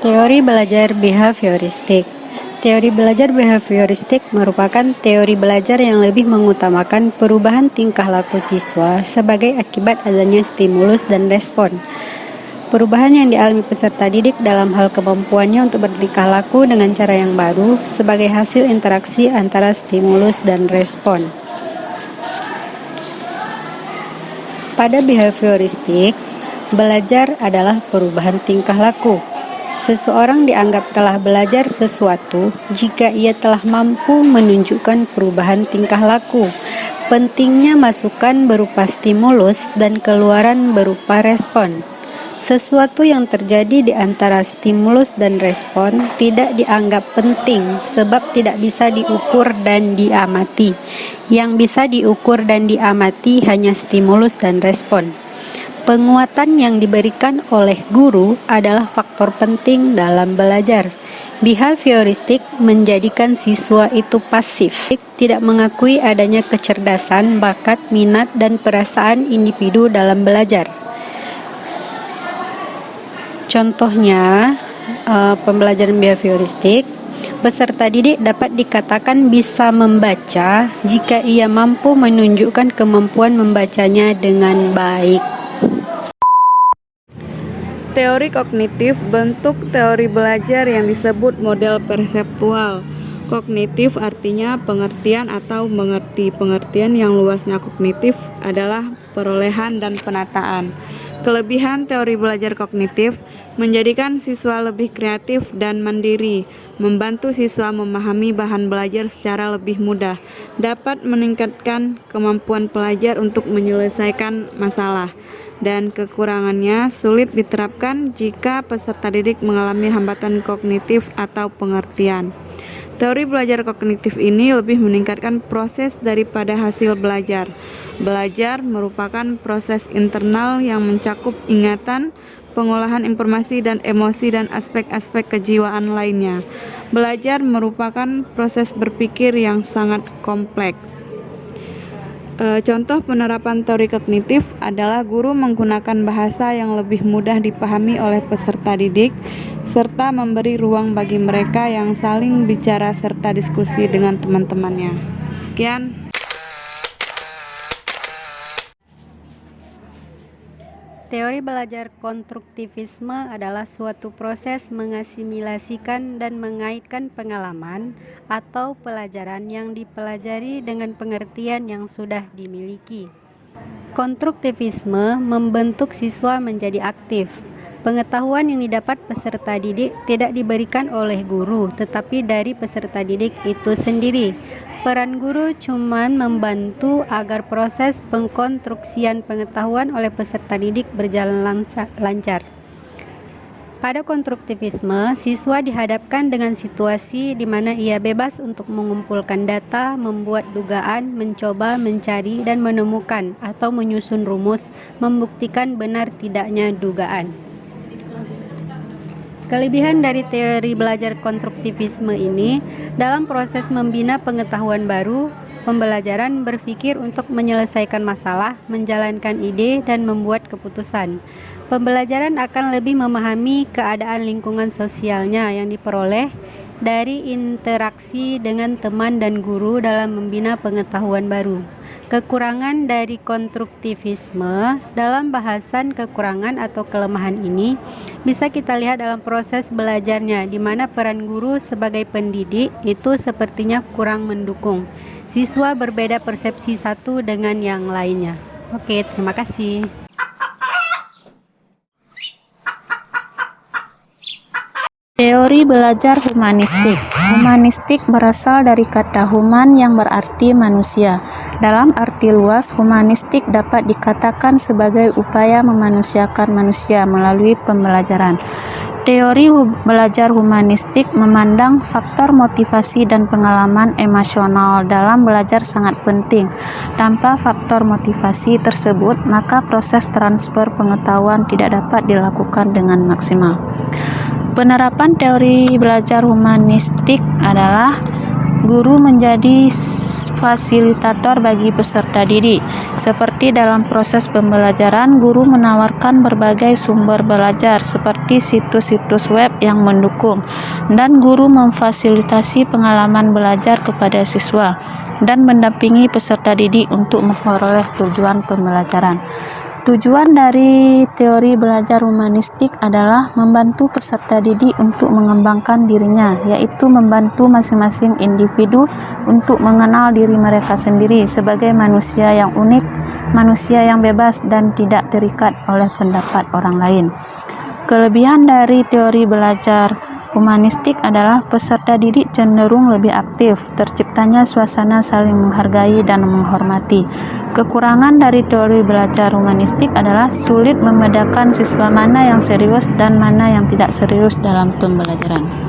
Teori belajar behavioristik. Teori belajar behavioristik merupakan teori belajar yang lebih mengutamakan perubahan tingkah laku siswa sebagai akibat adanya stimulus dan respon. Perubahan yang dialami peserta didik dalam hal kemampuannya untuk bertingkah laku dengan cara yang baru sebagai hasil interaksi antara stimulus dan respon. Pada behavioristik, belajar adalah perubahan tingkah laku. Seseorang dianggap telah belajar sesuatu jika ia telah mampu menunjukkan perubahan tingkah laku. Pentingnya masukan berupa stimulus dan keluaran berupa respon. Sesuatu yang terjadi di antara stimulus dan respon tidak dianggap penting sebab tidak bisa diukur dan diamati. Yang bisa diukur dan diamati hanya stimulus dan respon. Penguatan yang diberikan oleh guru adalah faktor penting dalam belajar. Behavioristik menjadikan siswa itu pasif, tidak mengakui adanya kecerdasan, bakat, minat, dan perasaan individu dalam belajar. Contohnya, pembelajaran behavioristik, peserta didik dapat dikatakan bisa membaca jika ia mampu menunjukkan kemampuan membacanya dengan baik. Teori kognitif, bentuk teori belajar yang disebut model perseptual. Kognitif artinya pengertian atau mengerti. Pengertian yang luasnya kognitif adalah perolehan dan penataan. Kelebihan teori belajar kognitif menjadikan siswa lebih kreatif dan mandiri, membantu siswa memahami bahan belajar secara lebih mudah, dapat meningkatkan kemampuan pelajar untuk menyelesaikan masalah. Dan kekurangannya sulit diterapkan jika peserta didik mengalami hambatan kognitif atau pengertian. Teori belajar kognitif ini lebih meningkatkan proses daripada hasil belajar. Belajar merupakan proses internal yang mencakup ingatan, pengolahan informasi dan emosi dan aspek-aspek kejiwaan lainnya. Belajar merupakan proses berpikir yang sangat kompleks. Contoh penerapan teori kognitif adalah guru menggunakan bahasa yang lebih mudah dipahami oleh peserta didik, serta memberi ruang bagi mereka yang saling bicara serta diskusi dengan teman-temannya. Sekian. Teori belajar konstruktivisme adalah suatu proses mengasimilasikan dan mengaitkan pengalaman atau pelajaran yang dipelajari dengan pengertian yang sudah dimiliki. Konstruktivisme membentuk siswa menjadi aktif. Pengetahuan yang didapat peserta didik tidak diberikan oleh guru, tetapi dari peserta didik itu sendiri. Peran guru cuma membantu agar proses pengkonstruksian pengetahuan oleh peserta didik berjalan lancar. Pada konstruktivisme, siswa dihadapkan dengan situasi di mana ia bebas untuk mengumpulkan data, membuat dugaan, mencoba, mencari, dan menemukan atau menyusun rumus, membuktikan benar tidaknya dugaan. Kelebihan dari teori belajar konstruktivisme ini, dalam proses membina pengetahuan baru, pembelajaran berpikir untuk menyelesaikan masalah, menjalankan ide, dan membuat keputusan. Pembelajaran akan lebih memahami keadaan lingkungan sosialnya yang diperoleh dari interaksi dengan teman dan guru dalam membina pengetahuan baru. Kekurangan dari konstruktivisme, dalam bahasan kekurangan atau kelemahan ini bisa kita lihat dalam proses belajarnya, di mana peran guru sebagai pendidik itu sepertinya kurang mendukung. Siswa berbeda persepsi satu dengan yang lainnya. Oke, terima kasih. Teori belajar humanistik. Humanistik berasal dari kata human yang berarti manusia. Dalam arti luas, humanistik dapat dikatakan sebagai upaya memanusiakan manusia melalui pembelajaran. Teori belajar humanistik memandang faktor motivasi dan pengalaman emosional dalam belajar sangat penting. Tanpa faktor motivasi tersebut, maka proses transfer pengetahuan tidak dapat dilakukan dengan maksimal. Penerapan teori belajar humanistik adalah Guru menjadi fasilitator bagi peserta didik. Seperti dalam proses pembelajaran, guru menawarkan berbagai sumber belajar seperti situs-situs web yang mendukung, dan guru memfasilitasi pengalaman belajar kepada siswa dan mendampingi peserta didik untuk memperoleh tujuan pembelajaran. Tujuan dari teori belajar humanistik adalah membantu peserta didik untuk mengembangkan dirinya, yaitu membantu masing-masing individu untuk mengenal diri mereka sendiri sebagai manusia yang unik, manusia yang bebas dan tidak terikat oleh pendapat orang lain. Kelebihan dari teori belajar humanistik adalah peserta didik cenderung lebih aktif, terciptanya suasana saling menghargai dan menghormati. Kekurangan dari teori belajar humanistik adalah sulit membedakan siswa mana yang serius dan mana yang tidak serius dalam pembelajaran.